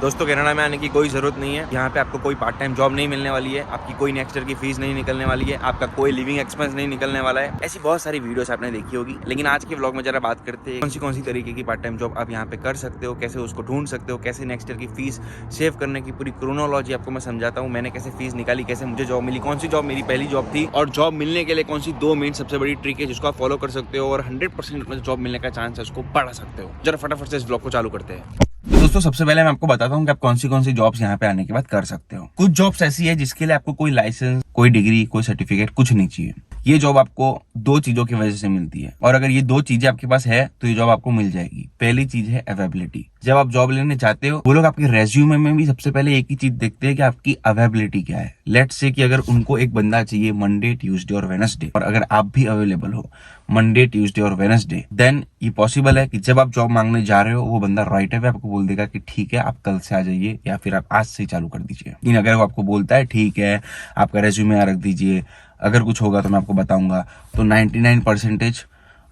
दोस्तों कनाडा में आने की कोई जरूरत नहीं है। यहाँ पे आपको कोई पार्ट टाइम जॉब नहीं मिलने वाली है, आपकी कोई नेक्स्ट ईयर की फीस नहीं निकलने वाली है, आपका कोई लिविंग एक्सपेंस नहीं निकलने वाला है। ऐसी बहुत सारी वीडियोस आपने देखी होगी, लेकिन आज के व्लॉग में जरा बात करते हैं कौन सी तरीके की पार्ट टाइम जॉब आप यहाँ पे कर सकते हो, कैसे उसको ढूंढ सकते हो, कैसे नेक्स्ट ईयर की फीस सेव करने की पूरी क्रोनोलॉजी आपको मैं समझाता हूँ। मैंने कैसे फीस निकाली, कैसे मुझे जॉब मिली, कौन सी जॉब मेरी पहली जॉब थी और जॉब मिलने के लिए कौन सी 2 मेन सबसे बड़ी ट्रिक है जिसको आप फॉलो कर सकते हो और 100% जॉब मिलने का चांस है उसको बढ़ा सकते हो। जरा फटाफट से इस ब्लॉग को चालू करते हैं। दोस्तों सबसे पहले मैं आपको बताता हूँ कि आप कौन सी जॉब्स यहाँ पे आने के बाद कर सकते हो। कुछ जॉब्स ऐसी है जिसके लिए आपको कोई लाइसेंस, कोई डिग्री, कोई सर्टिफिकेट कुछ नहीं चाहिए। ये जॉब आपको 2 चीजों की वजह से मिलती है और अगर ये 2 चीजें आपके पास है तो ये जॉब आपको मिल जाएगी। पहली चीज है अवेलेबिलिटी। जब आप जॉब लेने जाते हो वो लोग आपके रेज्यूमे में भी सबसे पहले एक ही चीज देखते हैं कि आपकी अवेलेबिलिटी क्या है। लेट्स से कि अगर उनको एक बंदा चाहिए मंडे, ट्यूसडे और वेडनेसडे और अगर आप भी अवेलेबल हो मंडे, ट्यूसडे और वेडनेसडे, देन ये पॉसिबल है कि जब आप जॉब मांगने जा रहे हो वो बंदा राइट अवे आपको बोल देगा कि ठीक है आप कल से आ जाइए या फिर आप आज से चालू कर दीजिए। लेकिन अगर वो आपको बोलता है ठीक है आपका रेज्यूमे यहाँ रख दीजिए, अगर कुछ होगा तो मैं आपको बताऊंगा, तो 99%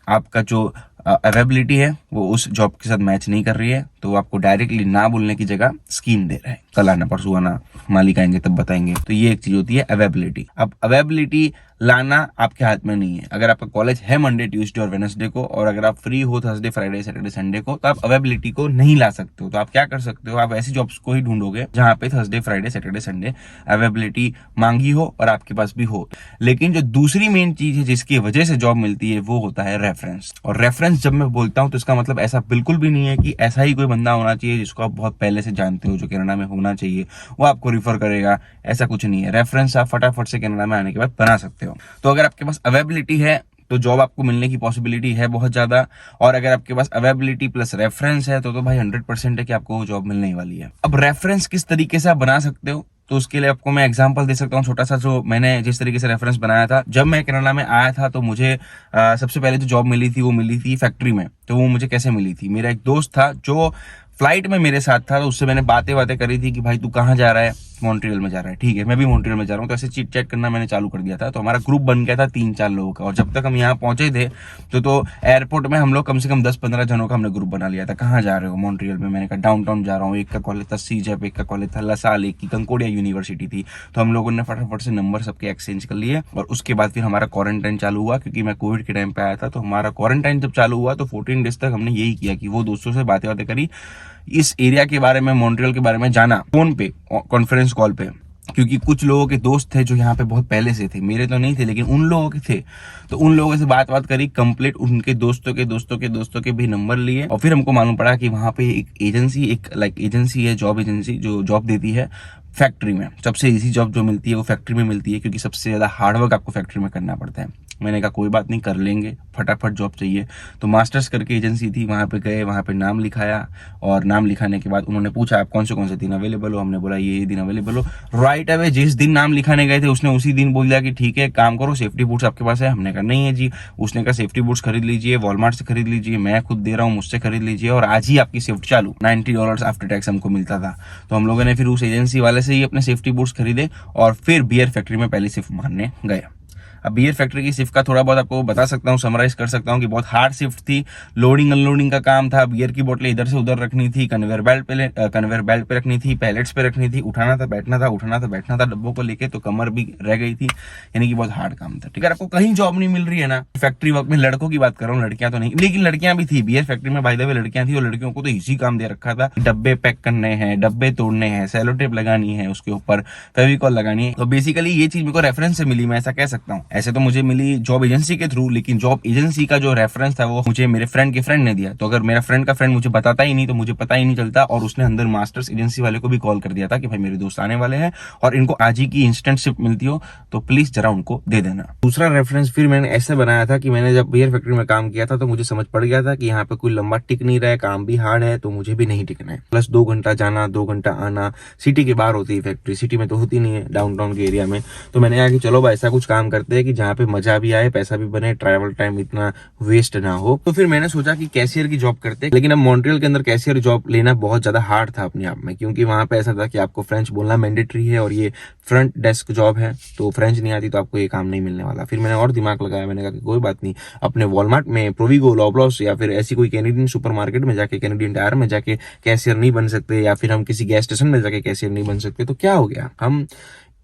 आपका जो अवेलेबिलिटी है वो उस जॉब के साथ मैच नहीं कर रही है, तो वो आपको डायरेक्टली ना बोलने की जगह स्कीम दे रहा है, कल आना परसों आना, मालिक आएंगे तब बताएंगे। तो ये एक चीज होती है अवेलेबिलिटी। अब अवेलेबिलिटी लाना आपके हाथ में नहीं है। अगर आपका कॉलेज है मंडे, ट्यूसडे और वेडनेसडे को और अगर आप फ्री हो थर्सडे, फ्राइडे, सैटरडे, संडे को, तो आप अवेलेबिलिटी को नहीं ला सकते हो। तो आप क्या कर सकते हो, आप ऐसी जॉब्स को ही ढूंढोगे जहां पे Thursday, Friday, Saturday, Sunday availability मांगी हो और आपके पास भी हो। लेकिन जो दूसरी मेन चीज है जिसकी वजह से जॉब मिलती है वो होता है रेफरेंस। और रेफरेंस जब मैं बोलता हूं तो इसका मतलब ऐसा बिल्कुल भी नहीं है कि ऐसा ही कोई बंदा होना चाहिए जिसको आप बहुत पहले से जानते हो, जो कनाडा में होना चाहिए वो आपको रिफर करेगा, ऐसा कुछ नहीं है। रेफरेंस आप फटाफट से कनाडा में आने के बाद बना सकते हो। तो अगर आपके पास अवेलेबिलिटी है तो जॉब आपको मिलने की पॉसिबिलिटी है बहुत ज्यादा, और अगर आपके पास अवेलेबिलिटी प्लस रेफरेंस है तो भाई 100% है कि आपको वो जॉब मिलने ही वाली है। अब रेफरेंस किस तरीके से आप बना सकते हो, तो उसके लिए आपको मैं एग्जांपल दे सकता हूँ छोटा सा। जो मैंने जिस तरीके से रेफरेंस बनाया था, जब मैं कनाडा में आया था तो मुझे सबसे पहले जो जॉब मिली थी वो मिली थी फैक्ट्री में। तो वो मुझे कैसे मिली थी, मेरा एक दोस्त था जो फ्लाइट में मेरे साथ था, तो उससे मैंने बातें करी थी कि भाई तू कहाँ जा रहा है, मॉन्ट्रियल में जा रहा है, ठीक है मैं भी मॉन्ट्रियल में जा रहा हूँ। तो ऐसे चीट चैट करना मैंने चालू कर दिया था। तो हमारा ग्रुप बन गया था 3-4 लोगों का, और जब तक हम यहाँ पहुंचे थे तो एयरपोर्ट में हम लोग कम से कम 10-15 जनों का हमने ग्रुप बना लिया था। कहाँ जा रहे हो, मॉन्ट्रियल में। मैंने कहा डाउनटाउन जा रहा हूँ। एक का कॉलेज था सीजेप, एक का कॉलेज था लसाल, एक की कंकोडिया यूनिवर्सिटी थी। तो हम लोगों ने फटाफट से नंबर सबके एक्सचेंज कर लिए और उसके बाद फिर हमारा क्वारंटाइन चालू हुआ, क्योंकि मैं कोविड के टाइम पे आया था। तो हमारा क्वारंटाइन जब चालू हुआ तो 14 डेज तक हमने यही किया कि वो दोस्तों से बातें करी, इस एरिया के बारे में, मॉन्ट्रियल के बारे में जाना, फोन पे, कॉन्फ्रेंस कॉल पे, क्योंकि कुछ लोगों के दोस्त थे जो यहाँ पे बहुत पहले से थे, मेरे तो नहीं थे लेकिन उन लोगों के थे। तो उन लोगों से बात करी कंप्लीट, उनके दोस्तों के भी नंबर लिए, और फिर हमको मालूम पड़ा कि वहाँ पे एक एजेंसी है, जॉब एजेंसी, जो जॉब देती है फैक्ट्री में। सबसे इजी जॉब जो मिलती है वो फैक्ट्री में मिलती है, क्योंकि सबसे ज्यादा हार्डवर्क आपको फैक्ट्री में करना पड़ता है। मैंने कहा कोई बात नहीं, कर लेंगे, फटाफट जॉब चाहिए। तो मास्टर्स करके एजेंसी थी, वहाँ पे गए, वहाँ पे नाम लिखाया, और नाम लिखाने के बाद उन्होंने पूछा आप कौन से दिन अवेलेबल हो। हमने बोला ये दिन अवेलेबल हो। राइट अवे जिस दिन नाम लिखाने गए थे उसने उसी दिन बोल दिया कि ठीक है काम करो, सेफ्टी बूट्स आपके पास है। हमने कहा नहीं है जी। उसने कहा सेफ्टी बूट्स खरीद लीजिए, वॉलमार्ट से खरीद लीजिए, मैं खुद दे रहा हूँ, मुझसे खरीद लीजिए और आज ही आपकी सेफ्टी चालू। $90 आफ्टर टैक्स हमको मिलता था। तो हम लोगों ने फिर उस एजेंसी वाले से ही अपने सेफ्टी बूट्स खरीदे और फिर बियर फैक्ट्री में पहली शिफ्ट मारने गए। अब बियर फैक्ट्री की शिफ्ट का थोड़ा बहुत आपको बता सकता हूँ, समराइज कर सकता हूँ कि बहुत हार्ड शिफ्ट थी। लोडिंग अनलोडिंग का काम था, बियर की बोतलें इधर से उधर रखनी थी, कन्वेयर बेल्ट पे रखनी थी, पैलेट्स पे रखनी थी, उठाना था बैठना था डब्बों को लेके, तो कमर भी रह गई थी, यानी कि बहुत हार्ड काम था। ठीक है, आपको कहीं जॉब नहीं मिल रही है ना, फैक्ट्री वर्क में लड़कों की बात कर रहा हूँ, लड़कियां तो नहीं, लेकिन लड़कियां भी थी बियर फैक्ट्री में, बाय द वे लड़कियां थी, और लड़कियों को तो इसी काम दे रखा था। डब्बे पैक करने हैं, डब्बे तोड़ने हैं, सेलो टेप लगानी है, उसके ऊपर फेविकॉल लगानी है। तो बेसिकली ये चीज मेरे को रेफरेंस से मिली, मैं ऐसा कह सकता हूँ। ऐसे तो मुझे मिली जॉब एजेंसी के थ्रू, लेकिन जॉब एजेंसी का जो रेफरेंस था वो मुझे मेरे फ्रेंड के फ्रेंड ने दिया। तो अगर मेरा फ्रेंड का फ्रेंड मुझे बताता ही नहीं तो मुझे पता ही नहीं चलता, और उसने अंदर मास्टर्स एजेंसी वाले को भी कॉल कर दिया था कि भाई मेरे दोस्त आने वाले हैं और इनको आज ही की इंस्टेंट शिफ्ट मिलती हो तो प्लीज जरा उनको दे देना। दूसरा रेफरेंस फिर मैंने ऐसे बनाया था कि मैंने जब बियर फैक्ट्री में काम किया था तो मुझे समझ पड़ गया था कि यहाँ पे कोई लंबा टिक नहीं रहा है, काम भी हार्ड है, तो मुझे भी नहीं टिकना है। प्लस 2 घंटा जाना, 2 घंटा आना, सिटी के बाहर होती है फैक्ट्री, सिटी में तो होती नहीं है, डाउनटाउन के एरिया में। तो मैंने कहा कि चलो भाई ऐसा कुछ काम करते हैं कि जहाँ पे मजा भी आए, पैसा भी बने, ट्रैवल टाइम इतना वेस्ट ना हो। तो फिर मैंने सोचा कि कैशियर की जॉब करते, लेकिन अब मॉन्ट्रियल के अंदर कैशियर जॉब लेना बहुत ज्यादा हार्ड था अपने आप में, क्योंकि वहां पे ऐसा था कि आपको फ्रेंच बोलना मैंडेटरी है और ये फ्रंट डेस्क जॉब है, तो फ्रेंच नहीं आती तो आपको ये काम नहीं मिलने वाला। फिर मैंने और दिमाग लगाया, मैंने कहा कि कोई बात नहीं, अपने वॉलमार्ट में, प्रोविगो, लॉबलॉस या फिर ऐसी कोई कैनेडियन सुपरमार्केट में जाके, कैनेडियन टायर में जाके कैशियर नहीं बन सकते, या फिर हम किसी गैस स्टेशन में जाके कैशियर नहीं बन सकते, तो क्या हो गया, हम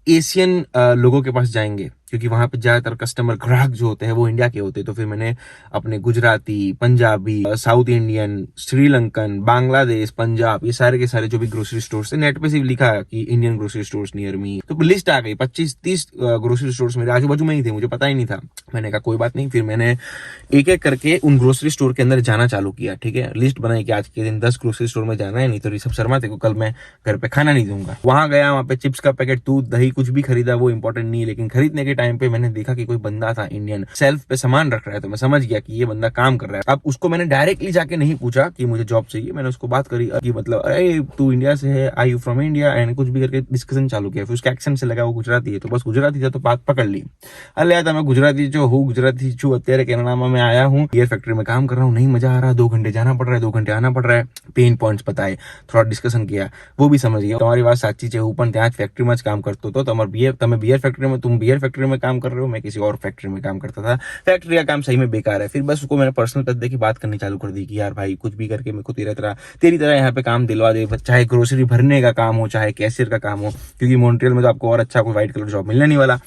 एशियन लोगों के पास जाएंगे, क्योंकि वहां पे ज्यादातर कस्टमर, ग्राहक जो होते हैं वो इंडिया के होते हैं। तो फिर मैंने अपने गुजराती, पंजाबी, साउथ इंडियन, श्रीलंकन, बांग्लादेश, पंजाब, ये सारे के सारे जो भी ग्रोसरी स्टोर्स थे, नेट पे सिर्फ लिखा कि Indian grocery stores near me, तो लिस्ट आ गई 25-30 ग्रोसरी स्टोर्स मेरे आजू बाजू में ही थे, मुझे पता ही नहीं था। मैंने कहा कोई बात नहीं, फिर मैंने एक एक करके उन ग्रोसरी स्टोर के अंदर जाना चालू किया। ठीक है, लिस्ट बनाई कि आज के दिन 10 ग्रोसरी स्टोर में जाना है, नहीं तो ऋषभ शर्मा तेरे को कल मैं घर पे खाना नहीं दूंगा। वहां गया, वहां पे चिप्स का पैकेट, दूध, दही, कुछ भी खरीदा, वो इंपॉर्टेंट नहीं है, लेकिन खरीदने के टाइम पे मैंने देखा कि कोई बंदा था इंडियन, सेल्फ पे सामान रख रहा है, तो मैं समझ गया कि ये बंदा काम कर रहा है। अब उसको मैंने डायरेक्टली जाके नहीं पूछा कि मुझे जॉब चाहिए, मैंने उसको बात करी कि मतलब अरे तू इंडिया से है, आई यू फ्रॉम इंडिया, एंड कुछ भी करके डिस्कशन चालू किया। फिर उसके एक्सेंट से लगा वो गुजराती है, तो बस गुजराती था तो बात पकड़ ली। अरे यार मैं गुजराती जो हूँ, गुजराती छू, અત્યારે કેનેડામાં मैं आया हूँ, बियर फैक्ट्री में काम कर रहा हूँ, नहीं मजा आ रहा, 2 घंटे जाना पड़ रहा है, 2 घंटे आना पड़ रहा है, पेन पॉइंट्स बताए, थोड़ा डिस्कशन किया, वो भी समझ गया તમારી વાત સાચી છે, હું પણ ત્યાં જ ફેક્ટરીમાં જ કામ કરતો હતો, તમે बियर फैक्ट्री में, तुम बियर फैक्ट्री में काम कर रहे हो, मैं किसी और फैक्ट्री में काम करता था, फैक्ट्री का काम सही में बेकार है। फिर बस उसको मैंने पर्सनल टच देके बात करनी चालू कर दी कि यार भाई कुछ भी करके मेरे को तेरी तरह यहाँ पे काम दिलवा दे, चाहे ग्रोसरी भरने का काम हो, चाहे कैशियर का काम हो, क्योंकि मॉन्ट्रियल में तो आपको और अच्छा कोई व्हाइट कलर जॉब मिलने नहीं वाला।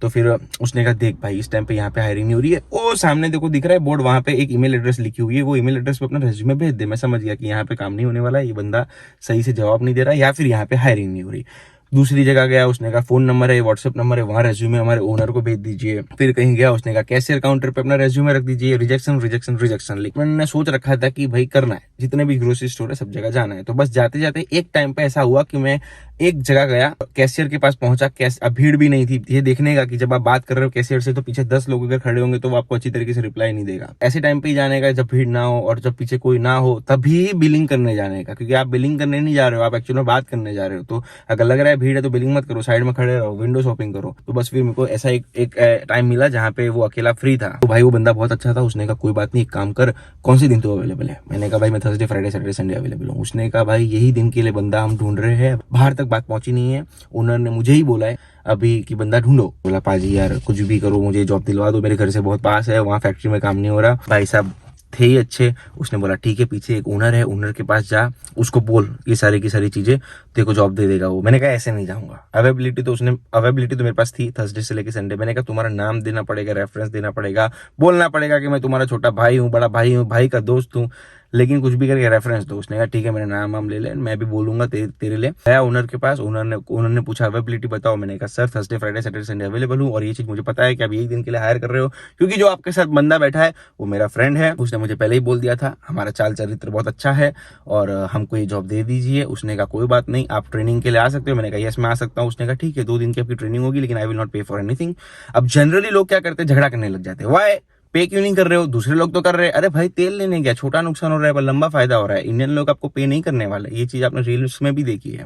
तो फिर उसने कहा देख भाई इस टाइम पे यहाँ पे हायरिंग नहीं हो रही है, ओ सामने देखो दिख रहा है बोर्ड, वहां पे एक ईमेल एड्रेस लिखी हुई है, वो ईमेल एड्रेस पे अपना रेज्यूमे भेज दे। मैं समझ गया कि यहाँ पे काम नहीं होने वाला है, ये बंदा सही से जवाब नहीं दे रहा, या फिर यहाँ पे हायरिंग नहीं हो रही। दूसरी जगह गया, उसने कहा फोन नंबर है, व्हाट्सएप नंबर है, वहां रेज्यूमे हमारे ओनर को भेज दीजिए। फिर कहीं गया, उसने कहा कैशियर काउंटर पे अपना रेज्यूमे रख दीजिए, रिजेक्शन रिजेक्शन रिजेक्शन। लेकिन मैंने सोच रखा था कि भाई करना है, जितने भी ग्रोसरी स्टोर है सब जगह जाना है। तो बस जाते जाते एक टाइम पे ऐसा हुआ कि मैं एक जगह गया, कैशियर के पास पहुंचा, अब भीड़ भी नहीं थी, ये देखने का कि जब आप बात कर रहे हो कैशियर से तो पीछे 10 लोग अगर खड़े होंगे तो वो आपको अच्छी तरीके से रिप्लाई नहीं देगा। ऐसे टाइम पे ही जाने का जब भीड़ ना हो और जब पीछे कोई ना हो, तभी बिलिंग करने जाने का, क्योंकि आप बिलिंग करने नहीं जा रहे हो, आप एक्चुअली में बात करने जा रहे हो। तो अगर लग रहा है भीड़ है तो बिलिंग मत करो, साइड में खड़े रहो, विंडो शॉपिंग करो। तो बस फिर मेरे को ऐसा एक टाइम मिला जहाँ पे वो अकेला फ्री था। तो भाई वो बंदा बहुत अच्छा था, उसने कहा कोई बात नहीं, एक काम कर, कौन से दिन तो अवेलेबल है? मैंने कहा भाई मैं Thursday, Friday, Saturday, Sunday available हूँ। उसने कहा भाई यही दिन के लिए बंदा हम ढूंढ रहे हैं, बाहर तक बात पहुंची नहीं है, ओनर ने मुझे ही बोला है अभी कि बंदा ढूंढो। बोला पाजी यार कुछ भी करो, मुझे जॉब दिलवा दो, मेरे घर से बहुत पास है, वहाँ फैक्ट्री में काम नहीं हो रहा। भाई साहब थे ही अच्छे, उसने बोला ठीक है, पीछे एक ओनर है, ओनर के पास जा, उसको बोल ये सारी की सारी चीजें, तेरे को जॉब दे देगा वो। मैंने कहा ऐसे नहीं जाऊंगा, अवेबिलिटी तो मेरे पास थी थर्सडे से लेकर संडे। मैंने कहा तुम्हारा नाम देना पड़ेगा, रेफरेंस देना पड़ेगा, बोलना पड़ेगा कि मैं तुम्हारा छोटा भाई हूँ, बड़ा भाई हूँ, भाई का दोस्त हूँ, लेकिन कुछ भी करके रेफरेंस दो। उसने कहा ठीक है, मेरा नाम वाम ले ले, मैं भी बोलूंगा तेरे लिए। गया ओनर के पास, ओनर ने पूछा अवेबिलिटी बताओ। मैंने कहा sir Thursday, Friday, Saturday, Sunday available हूँ, और ये चीज मुझे पता है कि आप एक दिन के लिए हायर कर रहे हो, क्योंकि जो आपके साथ बंदा बैठा है वो मेरा फ्रेंड है, उसने मुझे पहले ही बोल दिया था, हमारा चाल चरित्र बहुत अच्छा है और हमको ये जॉब दे दीजिए। उसने कहा कोई बात नहीं, आप ट्रेनिंग के लिए आ सकते हो। मैंने कहा यस मैं आ सकता हूँ। उसने कहा ठीक है, 2 दिन की आपकी ट्रेनिंग होगी, लेकिन आई विल नॉट पे फॉर एनीथिंग। अब जनरली लोग क्या करते हैं, झगड़ा करने लग जाते हैं, वाई पे क्यों नहीं कर रहे हो, दूसरे लोग तो कर रहे हैं। अरे भाई तेल लेने गया, छोटा नुकसान हो रहा है पर लंबा फायदा हो रहा है। इंडियन लोग आपको पे नहीं करने वाले, ये चीज आपने रील्स में भी देखी है।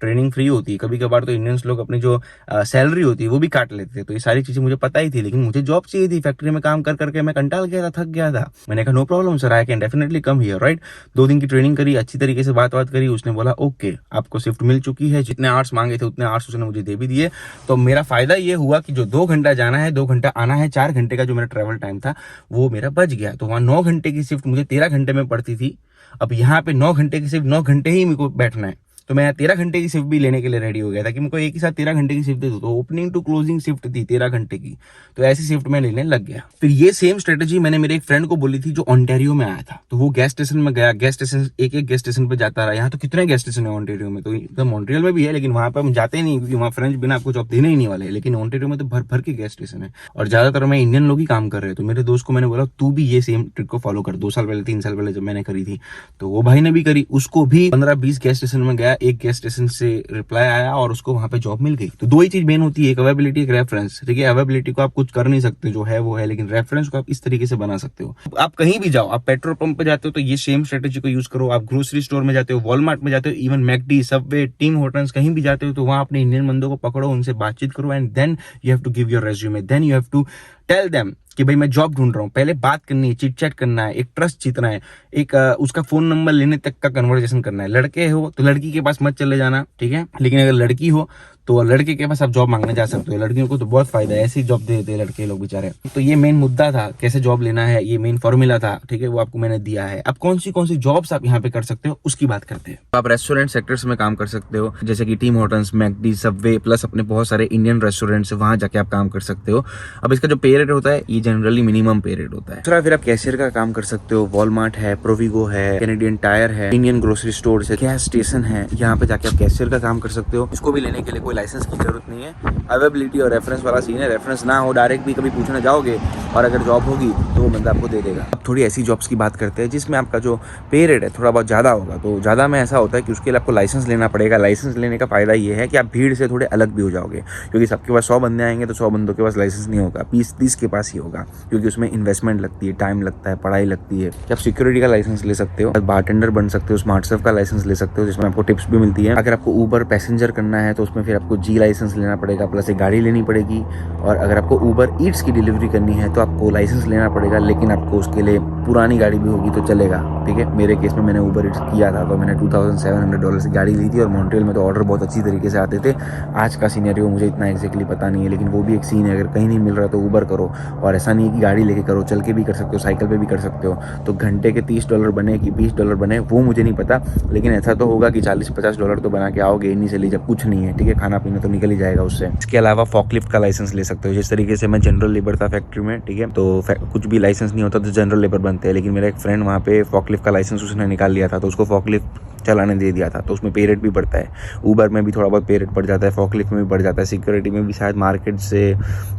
ट्रेनिंग फ्री होती है, कभी कभार तो इंडियंस लोग अपनी जो सैलरी होती है वो भी काट लेते थे। तो ये सारी चीजें मुझे पता ही थी, लेकिन मुझे जॉब चाहिए थी। फैक्ट्री में काम कर करके मैं कंटाल गया था, थक गया था। मैंने कहा no problem sir, I can definitely come here, right. 2 दिन की ट्रेनिंग करी, अच्छी तरीके से बात करी। उसने बोला ओके आपको शिफ्ट मिल चुकी है, जितने आवर्स मांगे थे उतने आवर्स उसने मुझे दे भी दिए। तो मेरा फायदा ये हुआ कि जो 2 घंटा जाना है, 2 घंटा आना है, 4 घंटे का जो मेरा ट्रेवल टाइम था वो मेरा बच गया। तो वहां 9 घंटे की शिफ्ट मुझे 13 घंटे में पड़ती थी, अब यहाँ पे 9 घंटे की शिफ्ट 9 घंटे ही मेरे को बैठना है। तो मैं 13 घंटे की शिफ्ट भी लेने के लिए रेडी हो गया था कि मुझको एक ही साथ 13 घंटे की शिफ्ट दे दो। तो ओपनिंग टू क्लोजिंग शिफ्ट थी 13 घंटे की, तो ऐसी शिफ्ट मैं लेने लग गया। फिर ये सेम स्ट्रेटेजी मैंने मेरे एक फ्रेंड को बोली थी जो ऑन्टेरियो में आया था। तो वो गैस स्टेशन में गया, गैस स्टेशन एक गैस स्टेशन पे जाता रहा। यहाँ तो कितने गैस स्टेशन है ऑन्टेरियो में, तो मॉन्ट्रियल में भी है, लेकिन वहां पर हम जाते नहीं क्योंकि वहाँ फ्रेंच बिना आपको जॉब देने ही नहीं वाले। लेकिन ऑन्टेरियो में तो भर भर के गैस स्टेशन है और ज्यादातर में इंडियन लोग ही काम कर रहे हैं। तो मेरे दोस्त को मैंने बोला तू भी ये सेम ट्रिक को फॉलो कर। 2 साल पहले 3 साल पहले जब मैंने करी थी तो वो भाई ने भी करी, उसको भी 15-20 गैस स्टेशन में गया, एक गैस स्टेशन से रिप्लाई आया और उसको वहां पे जॉब मिल गई। तो दो ही चीज मेन होती है, एक अवेबिलिटी, एक रेफरेंस। ठीक है, अवेबिलिटी को आप कुछ कर नहीं सकते, जो है वो है, लेकिन रेफरेंस को आप इस तरीके से बना सकते हो। आप कहीं भी जाओ, आप पेट्रोल पंप पे जाते हो तो ये सेम स्ट्रेटेजी को यूज करो, आप ग्रोसरी स्टोर में जाते हो, वॉलमार्ट में जाते हो, even McD, Subway, team hotels, कहीं भी जाते हो तो वहां अपने इंडियन बंदों को पकड़ो, उनसे बातचीत करो, and then you have to give your resume, then you have to tell them कि भाई मैं जॉब ढूंढ रहा हूँ। पहले बात करनी है, चिट चैट करना है, एक ट्रस्ट जीतना है, एक उसका फोन नंबर लेने तक का कन्वर्सेशन करना है। लड़के हो तो लड़की के पास मत चले जाना, ठीक है, लेकिन अगर लड़की हो तो लड़के के पास आप जॉब मांगने जा सकते हो। लड़कियों को तो बहुत फायदा है, ऐसी जॉब दे देते हैं लड़के लोग बेचारे। तो ये मेन मुद्दा था, कैसे जॉब लेना है, ये मेन फॉर्मूला था, ठीक है, वो आपको मैंने दिया है। अब कौन सी जॉब्स आप यहाँ पे कर सकते हो उसकी बात करते हैं। आप रेस्टोरेंट सेक्टर्स में काम कर सकते हो, जैसे कि team hotels, McD, Subway, plus अपने बहुत सारे इंडियन रेस्टोरेंट्स, वहां जाके आप काम कर सकते हो। अब इसका जो पे रेट होता है ये जनरली मिनिमम पे रेट होता है। दूसरा, फिर आप कैशियर का काम कर सकते हो, वॉलमार्ट है, प्रोविगो है, कैनेडियन टायर है, इंडियन ग्रोसरी स्टोर है, गैस स्टेशन है, यहाँ पे जाके आप कैशियर का काम कर सकते हो। इसको भी लेने के लिए कोई लाइसेंस की जरूरत नहीं है, अवेबिलिटी और रेफरेंस वाला सीन है। रेफरेंस ना हो, डायरेक्ट भी कभी पूछने जाओगे और अगर जॉब होगी तो वो बंदा आपको दे देगा। अब थोड़ी ऐसी जॉब्स की बात करते हैं जिसमें आपका जो पे रेट है थोड़ा बहुत ज़्यादा होगा। तो ज़्यादा में ऐसा होता है कि उसके लिए आपको लाइसेंस लेना पड़ेगा। लाइसेंस लेने का फ़ायदा ये है कि आप भीड़ से थोड़े अलग भी हो जाओगे, क्योंकि सबके पास 100 बंदे आएंगे तो 100 बंदों के पास लाइसेंस नहीं होगा, 20-30 के पास ही होगा, क्योंकि उसमें इन्वेस्टमेंट लगती है, टाइम लगता है, पढ़ाई लगती है। आप सिक्योरिटी का लाइसेंस ले सकते हो, बारटेंडर बन सकते हो, स्मार्ट सर्व का लाइसेंस ले सकते हो जिसमें आपको टिप्स भी मिलती है। अगर आपको ऊबर पैसेंजर करना है तो उसमें फिर आपको जी लाइसेंस लेना पड़ेगा, प्लस एक गाड़ी लेनी पड़ेगी। और अगर आपको ऊबर ईट्स की डिलीवरी करनी है तो आपको लाइसेंस लेना पड़ेगा, लेकिन आपको उसके लिए पुरानी गाड़ी भी होगी तो चलेगा, ठीक है। मेरे केस में मैंने ऊबर ईट्स किया था तो मैंने $2700 की गाड़ी ली थी, और मॉन्ट्रियल में तो ऑर्डर बहुत अच्छी तरीके से आते थे। आज का सीनेरियो मुझे इतना एग्जैक्टली पता नहीं है, लेकिन वो भी एक सीन है। अगर कहीं नहीं मिल रहा तो ऊबर करो, और ऐसा नहीं है कि गाड़ी लेके करो, चल के भी कर सकते हो, साइकिल पे भी कर सकते हो। तो घंटे के $30 बने कि $20 बने वो मुझे नहीं पता, लेकिन ऐसा तो होगा कि $40-50 तो बना के आओगे इनिशियली, जब कुछ नहीं है, ठीक है, खाना पीना तो निकल ही जाएगा उससे। इसके अलावा फॉकलिफ्ट का लाइसेंस ले सकते हो। जिस तरीके से मैं जनरल लेबर था फैक्ट्री में, ठीक है, तो कुछ भी लाइसेंस नहीं होता तो जनरल लेबर बनते हैं, लेकिन मेरा एक फ्रेंड वहाँ पे फॉकलिफ्ट का लाइसेंस उसने निकाल लिया था तो उसको फॉकलिफ्ट चलाने दे दिया था, तो उसमें पे रेट भी बढ़ता है। ऊबर में भी थोड़ा बहुत पे रेट बढ़ जाता है, फॉकलिफ्ट में भी बढ़ जाता है, सिक्योरिटी में भी शायद मार्केट से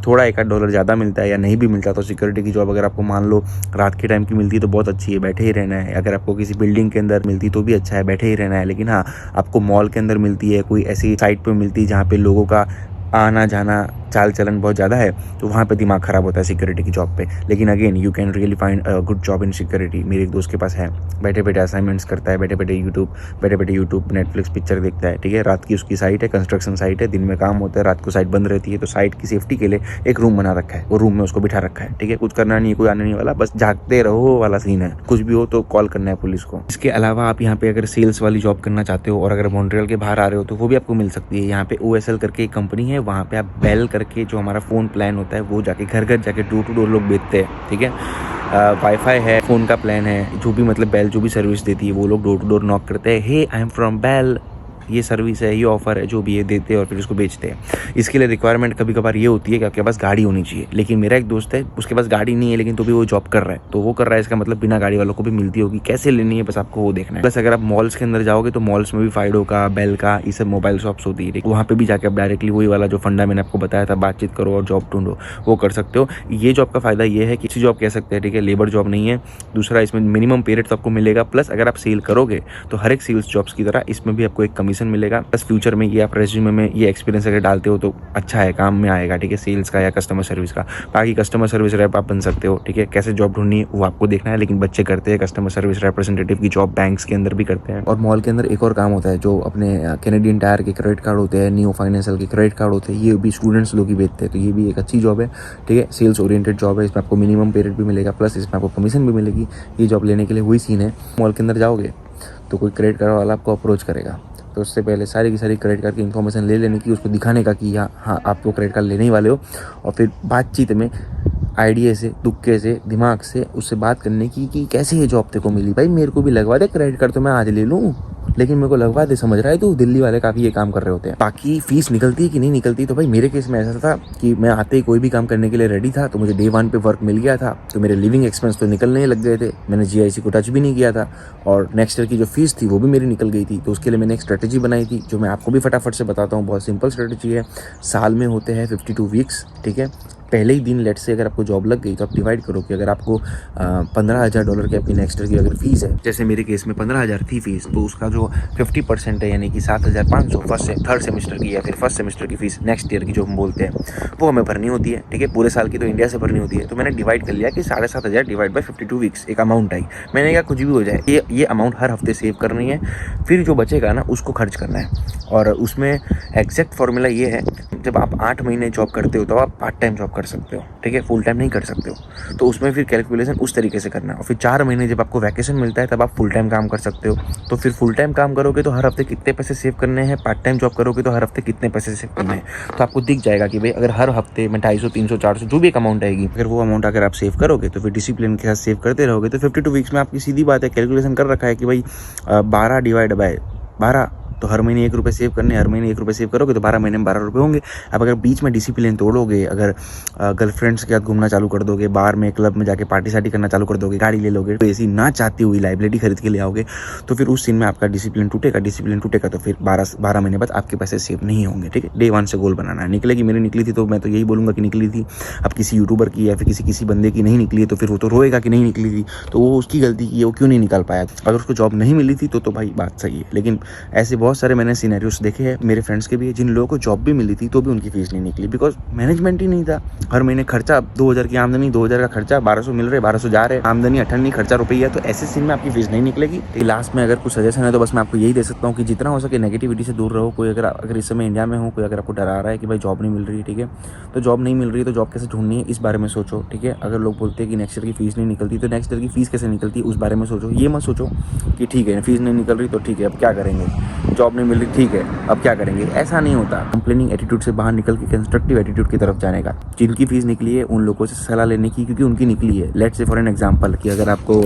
थोड़ा $1-8 ज़्यादा मिलता है या नहीं भी मिलता। तो सिक्योरिटी की जॉब अगर आपको मान लो रात के टाइम की मिलती है तो बहुत अच्छी है, बैठे ही रहना है। अगर आपको किसी बिल्डिंग के अंदर मिलती तो भी अच्छा है, बैठे ही रहना है। लेकिन हाँ, आपको मॉल के अंदर मिलती है, कोई ऐसी साइट पर मिलती है जहाँ पे लोगों का आना जाना चाल चलन बहुत ज़्यादा है, तो वहाँ पे दिमाग ख़राब होता है सिक्योरिटी की जॉब पे। लेकिन again you can really find a good job in security. मेरे एक दोस्त के पास है, बैठे बैठे असाइनमेंट्स करता है, बैठे बैठे यूट्यूब नेटफ्लिक्स पिक्चर देखता है, ठीक है। रात की उसकी साइट है, कंस्ट्रक्शन साइट है, दिन में काम होता है, रात को साइट बंद रहती है। तो साइट की सेफ्टी के लिए एक रूम बना रखा है, वो रूम में उसको बिठा रखा है, ठीक है। कुछ करना नहीं है, कोई आने नहीं वाला, बस जागते रहो वाला सीन है। कुछ भी हो तो कॉल करना है पुलिस को। इसके अलावा आप यहाँ पे अगर सेल्स वाली जॉब करना चाहते हो और अगर मॉन्ट्रियल के बाहर आ रहे हो तो वो भी आपको मिल सकती है। यहाँ पे OSL करके एक कंपनी है, वहाँ पे आप बेल करके जो हमारा फ़ोन प्लान होता है वो जाके घर घर जाके डोर टू डोर लोग बेचते हैं, ठीक है। वाईफाई है, फ़ोन का प्लान है, जो भी मतलब बेल जो भी सर्विस देती है वो लोग डोर टू डोर नॉक करते हैं, हे आई एम फ्रॉम बेल, ये सर्विस है, ये ऑफर है, जो भी ये देते हैं और फिर उसको बेचते हैं। इसके लिए रिक्वायरमेंट कभी कभार ये होती है कि आपके पास गाड़ी होनी चाहिए। लेकिन मेरा एक दोस्त है, उसके पास गाड़ी नहीं है, लेकिन तो भी वो जॉब कर रहा है। तो वो कर रहा है, इसका मतलब बिना गाड़ी वालों को भी मिलती होगी। कैसे लेनी है बस आपको वो देखना है। प्लस अगर आप मॉल्स के अंदर जाओगे तो मॉल्स में भी फाइडो का, बेल का, ये सब मोबाइल शॉप्स होती है, वहाँ पे भी जाके आप डायरेक्टली वही वाला जो फंडा मैंने आपको बताया था, बातचीत करो और जॉब ढूंढो, वो कर सकते हो। ये जॉब का फायदा ये है कि अच्छी जॉब कह सकते हैं, ठीक है, लेबर जॉब नहीं है। दूसरा, इसमें मिनिमम पे रेट तो आपको मिलेगा, प्लस अगर आप सेल करोगे तो हर एक सेल्स जॉब्स की तरह इसमें भी आपको एक कमीशन मिलेगा। प्लस फ्यूचर में ये आप रेज्यूमे में ये एक्सपीरियंस अगर डालते हो तो अच्छा है, काम में आएगा, ठीक है, सेल्स का या कस्टमर सर्विस का। बाकी कस्टमर सर्विस रैप आप बन सकते हो, ठीक है। कैसे जॉब ढूंढनी है वो आपको देखना है, लेकिन बच्चे करते हैं कस्टमर सर्विस रिप्रेजेंटेटिव की जॉब, बैंक्स के अंदर भी करते हैं। और मॉल के अंदर एक और काम होता है, जो अपने कैनेडियन टायर के क्रेडिट कार्ड होते हैं, नियो फाइनेंशियल के क्रेडिट कार्ड होते हैं, ये भी स्टूडेंट्स लोग ही बेचते हैं। तो ये भी एक अच्छी जॉब है, ठीक है, सेल्स ओरिएंटेड जॉब है। इसमें आपको मिनिमम पे रेट भी मिलेगा, प्लस इसमें आपको कमीशन भी मिलेगी। ये जॉब लेने के लिए वही सीन है, मॉल के अंदर जाओगे तो कोई क्रेडिट कार्ड वाला आपको अप्रोच करेगा, तो उससे पहले सारी की सारी क्रेडिट कार्ड की इन्फॉर्मेशन ले लेने की, उसको दिखाने का कि हाँ आप तो क्रेडिट कार्ड लेने ही वाले हो, और फिर बातचीत में आइडिया से, तुक्के से, दिमाग से उससे बात करने की कि कैसे ये जॉब तेरे को मिली। भाई मेरे को भी लगवा दे क्रेडिट कार्ड, तो मैं आज ले लूँ, लेकिन मेरे को लगवा दे, समझ रहा है। तो दिल्ली वाले काफ़ी ये काम कर रहे होते हैं। बाकी फीस निकलती है कि नहीं निकलती, तो भाई मेरे केस में ऐसा था कि मैं आते ही कोई भी काम करने के लिए रेडी था, तो मुझे डे 1 पे वर्क मिल गया था, तो मेरे लिविंग एक्सपेंस तो निकलने लग गए थे। मैंने GIC को टच भी नहीं किया था, और नेक्स्ट ईयर की जो फीस थी वो भी मेरी निकल गई थी। तो उसके लिए मैंने एक स्ट्रेटेजी बनाई थी, जो मैं आपको भी फटाफट से बताता हूँ। बहुत सिंपल स्ट्रेटेजी है। साल में होते हैं 52 वीक्स, ठीक है। पहले ही दिन लेट से अगर आपको जॉब लग गई तो आप डिवाइड करो कि अगर आपको $15,000 की आपकी नेक्स्ट ईयर की अगर फीस है, जैसे मेरे केस में 15,000 थी फीस, तो उसका जो 50% है यानी कि 7,500 फर्स्ट से थर्ड सेमेस्टर की या फिर फर्स्ट सेमेस्टर की फीस नेक्स्ट ईयर की जो हम बोलते हैं वो हमें भरनी होती है। ठीक है, पूरे साल की तो इंडिया से भरनी होती है। तो मैंने डिवाइड कर लिया कि 7,500 डिवाइड बाई 52 वीक्स एक अमाउंट आई। मैंने कहा कुछ भी हो जाए ये अमाउंट हर हफ्ते सेव करनी है, फिर जो बचेगा ना उसको खर्च करना है। और उसमें एग्जैक्ट फॉर्मूला ये है, जब आप 8 महीने जॉब करते हो तो आप पार्ट टाइम जॉब कर सकते हो। ठीक है, फुल टाइम नहीं कर सकते हो, तो उसमें फिर कैलकुलेशन उस तरीके से करना है। और फिर 4 महीने जब आपको वैकेशन मिलता है तब आप फुल टाइम काम कर सकते हो। तो फिर फुल टाइम काम करोगे तो हर हफ्ते कितने पैसे सेव करने हैं, पार्ट टाइम जॉब करोगे तो हर हफ्ते कितने पैसे सेव करने हैं। तो आपको दिख जाएगा कि भाई अगर हर हफ्ते में 250, 300, 400 जो भी एक अमाउंट आएगी, अगर वो अमाउंट अगर आप सेव करोगे तो फिर डिसिप्लिन के साथ सेव करते रहोगे तो 52 वीक्स में आपकी सीधी बात है, कैलकुलेशन कर रखा है कि भाई 12 डिवाइड बाय 12, तो हर महीने ₹1 सेव करने, हर महीने ₹1 सेव करोगे तो 12 महीने में ₹12 होंगे। अब अगर बीच में डिसिप्लिन तोड़ोगे, अगर गर्लफ्रेंड्स के साथ घूमना चालू कर दोगे, बार में क्लब में जाके पार्टी सार्टी करना चालू कर दोगे, गाड़ी ले लोगे, तो ऐसी ना चाहती हुई लाइबिलिटी खरीद के ले आओगे, तो फिर उस सीन में आपका डिसिप्लिन टूटेगा तो फिर 12 महीने बाद आपके पैसे सेव नहीं होंगे। ठीक है, डे 1 से गोल बनाना है। निकलेगी, मेरी निकली थी तो मैं तो यही बोलूँगा कि निकली थी। अब किसी यूट्यूबर की या फिर किसी बंदे की नहीं निकली है तो फिर वो तो रोएगा कि नहीं निकली थी, तो वो उसकी गलती की है, वो क्यों नहीं निकाल पाया। अगर उसको जॉब नहीं मिली थी तो भाई बात सही है। लेकिन ऐसे बहुत सारे मैंने सीनरियोस देखे हैं, मेरे फ्रेंड्स के भी, जिन लोगों को जॉब भी मिली थी तो भी उनकी फीस नहीं निकली, बिकॉज मैनेजमेंट ही नहीं था। हर महीने खर्चा 2,000 की आमदनी, 2,000 का खर्चा, 1,200 मिल रहे, 1,200 जा रहे, आमदनी 98, खर्चा रुपया, तो ऐसे सीन में आपकी फीस नहीं निकलेगी। लास्ट में अगर कुछ सजेशन है तो बस मैं आपको यही दे सकता हूँ कि जितना हो सके नेगेटिविटी से दूर रहो। कोई अगर इस समय इंडिया में हो, कोई अगर आपको डरा रहा है कि भाई जॉब नहीं मिल रही है, ठीक है, तो जॉब नहीं मिल रही है तो जॉब कैसे ढूंढनी है इस बारे में सोचो। ठीक है, अगर लोग बोलते हैं कि नेक्स्ट ईयर की फीस नहीं निकलती तो नेक्स्ट ईयर की फीस कैसे निकलती है उस बारे में सोचो। ये मत सोचो कि ठीक है फीस नहीं निकल रही तो ठीक है अब क्या करेंगे, जॉब नहीं मिल रही ठीक है अब क्या करेंगे, ऐसा नहीं होता। कंप्लेनिंग एटीट्यूड से बाहर निकल के कंस्ट्रक्टिव एटीट्यूड की तरफ जाने का। जिनकी फीस निकली है उन लोगों से सलाह लेने की, क्योंकि उनकी निकली है। Let's say for an example कि अगर आपको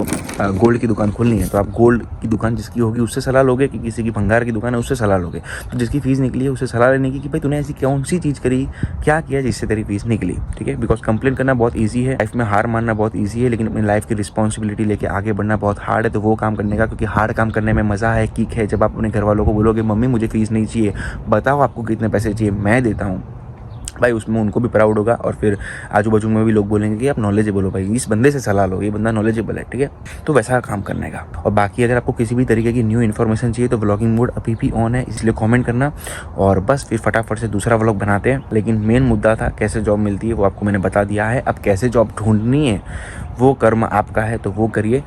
गोल्ड की दुकान खोलनी है तो आप गोल्ड की दुकान जिसकी होगी उससे सलाह लोगे, कि किसी की भंगार की दुकान है उससे सलाह लोगे। तो जिसकी फीस निकली है उससे सलाह लेने की कि भाई तूने ऐसी कौन सी चीज़ करी, क्या किया जिससे तेरी फीस निकली। ठीक है, बिकॉज कंप्लेन करना बहुत ईजी है, लाइफ में हार मानना बहुत ईजी है, लेकिन अपनी लाइफ की रिस्पॉन्सिबिलिटी लेके आगे बढ़ना बहुत हार्ड है। तो वो काम करने का, क्योंकि हार्ड काम करने में मज़ा है, किक है। जब आप अपने घर वालों को बोलोगे मम्मी मुझे फीस नहीं चाहिए, बताओ आपको कितने पैसे चाहिए, मैं देता हूँ, भाई उसमें उनको भी प्राउड होगा। और फिर आजू बाजू में भी लोग बोलेंगे कि आप नॉलेजेबल हो, भाई इस बंदे से सलाह लो, ये बंदा नॉलेजेबल है। ठीक है, तो वैसा काम करने का। और बाकी अगर आपको किसी भी तरीके की न्यू इन्फॉर्मेशन चाहिए तो व्लॉगिंग मोड अभी भी ऑन है, इसलिए कमेंट करना। और बस फिर फटाफट से दूसरा व्लॉग बनाते हैं। लेकिन मेन मुद्दा था कैसे जॉब मिलती है, वो आपको मैंने बता दिया है। अब कैसे जॉब ढूंढनी है वो कर्म आपका है, तो वो करिए।